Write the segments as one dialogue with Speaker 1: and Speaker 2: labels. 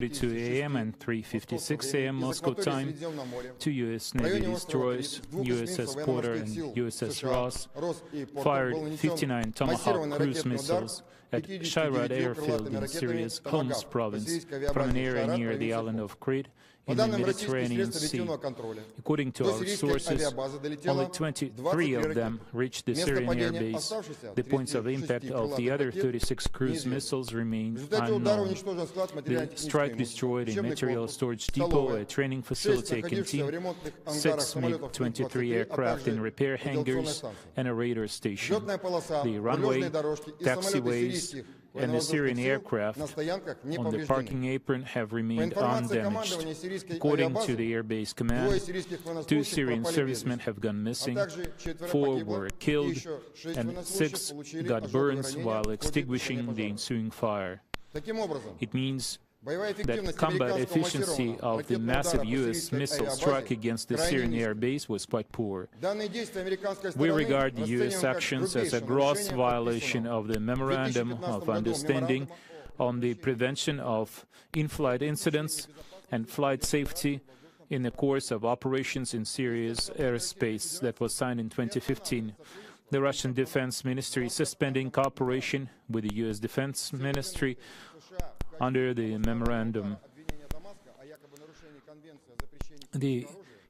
Speaker 1: 2 a.m. and 3:56 a.m. Moscow time, 2 U.S. Navy destroyers, USS Porter and USS Ross, fired 59 Tomahawk cruise missiles at Shirad airfield in Syria's Homs province from an area near the island of Crete in the Mediterranean Sea. According to our sources, only 23 of them reached the Syrian air base. The points of impact of the other 36 cruise missiles remain unknown. The strike destroyed a material storage depot, a training facility, a canteen, 6 MiG-23 aircraft in repair hangars, and a radar station. The runway, taxiways, and the Syrian aircraft on the parking apron have remained undamaged. According to the Air Base Command, 2 Syrian servicemen have gone missing, 4 were killed, and 6 got burns while extinguishing the ensuing fire. It means that combat efficiency of the massive U.S. missile strike against the Syrian air base was quite poor. We regard the U.S. actions as a gross violation of the Memorandum of Understanding on the Prevention of In-Flight Incidents and Flight Safety in the course of operations in Syria's airspace that was signed in 2015. The Russian Defense Ministry is suspending cooperation with the U.S. Defense Ministry under the memorandum. The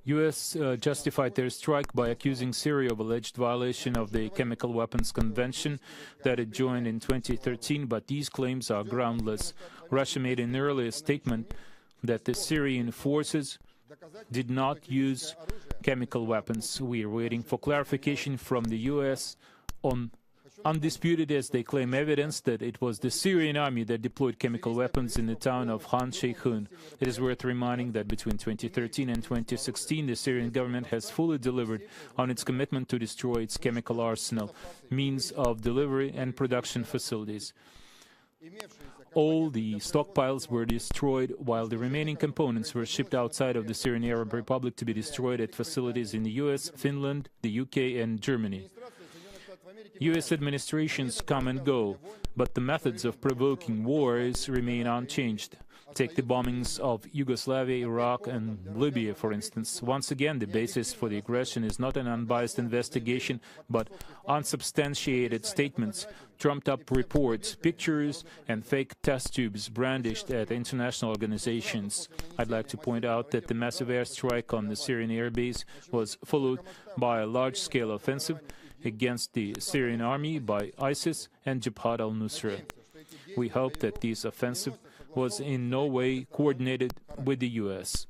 Speaker 1: U.S. justified their strike by accusing Syria of alleged violation of the Chemical Weapons Convention that it joined in 2013, but these claims are groundless. Russia made an earlier statement that the Syrian forces did not use chemical weapons. We are waiting for clarification from the U.S. on undisputed, as they claim, evidence that it was the Syrian army that deployed chemical weapons in the town of Khan Sheikhoun. It is worth reminding that between 2013 and 2016, the Syrian government has fully delivered on its commitment to destroy its chemical arsenal, means of delivery and production facilities. All the stockpiles were destroyed, while the remaining components were shipped outside of the Syrian Arab Republic to be destroyed at facilities in the US, Finland, the UK, and Germany. U.S. administrations come and go, but the methods of provoking wars remain unchanged. Take the bombings of Yugoslavia, Iraq, and Libya, for instance. Once again, the basis for the aggression is not an unbiased investigation, but unsubstantiated statements, trumped-up reports, pictures, and fake test tubes brandished at international organizations. I'd like to point out that the massive airstrike on the Syrian airbase was followed by a large-scale offensive against the Syrian army by ISIS and Jabhat al-Nusra. We hope that this offensive was in no way coordinated with the U.S.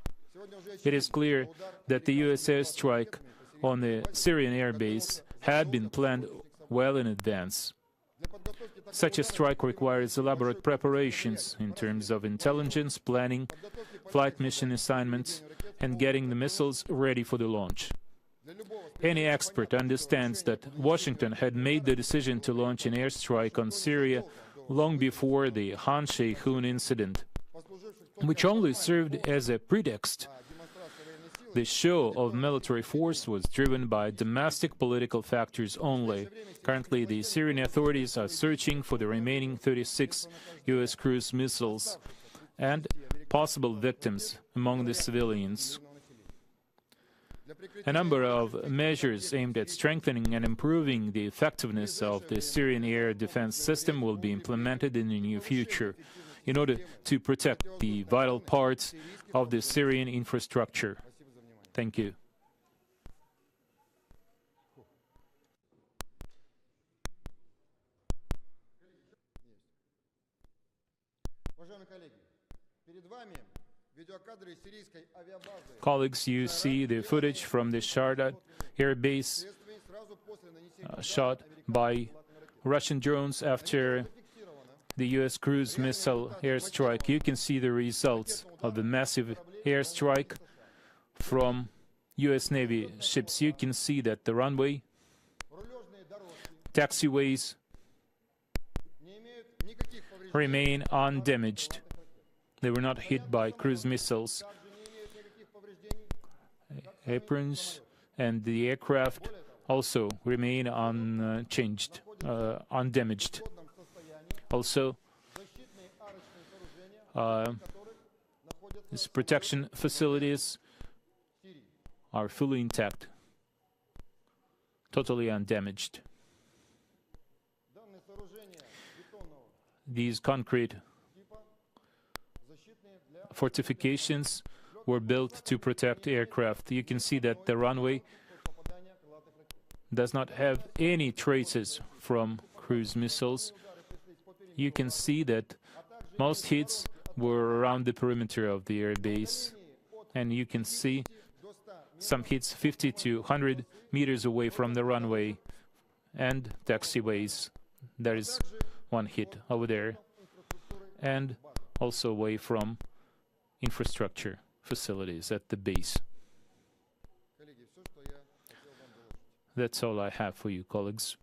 Speaker 1: It is clear that the U.S. airstrike on the Syrian airbase had been planned well in advance. Such a strike requires elaborate preparations in terms of intelligence, planning, flight mission assignments, and getting the missiles ready for the launch. Any expert understands that Washington had made the decision to launch an airstrike on Syria long before the Khan Sheikhoun incident, which only served as a pretext. The show of military force was driven by domestic political factors only. Currently, the Syrian authorities are searching for the remaining 36 U.S. cruise missiles and possible victims among the civilians. A number of measures aimed at strengthening and improving the effectiveness of the Syrian air defense system will be implemented in the near future in order to protect the vital parts of the Syrian infrastructure. Thank you. Colleagues, you see the footage from the Shirad air base shot by Russian drones after the U.S. cruise missile airstrike. You can see the results of the massive airstrike from U.S. Navy ships. You can see that the runway, taxiways remain undamaged. They were not hit by cruise missiles. Aprons and the aircraft also remain undamaged. Also, These protection facilities are fully intact, totally undamaged. These concrete fortifications were built to protect aircraft. You can see that the runway does not have any traces from cruise missiles. You can see that most hits were around the perimeter of the air base, and you can see some hits 50 to 100 meters away from the runway and taxiways. There is one hit over there, and also away from infrastructure facilities at the base. That's all I have for you, colleagues.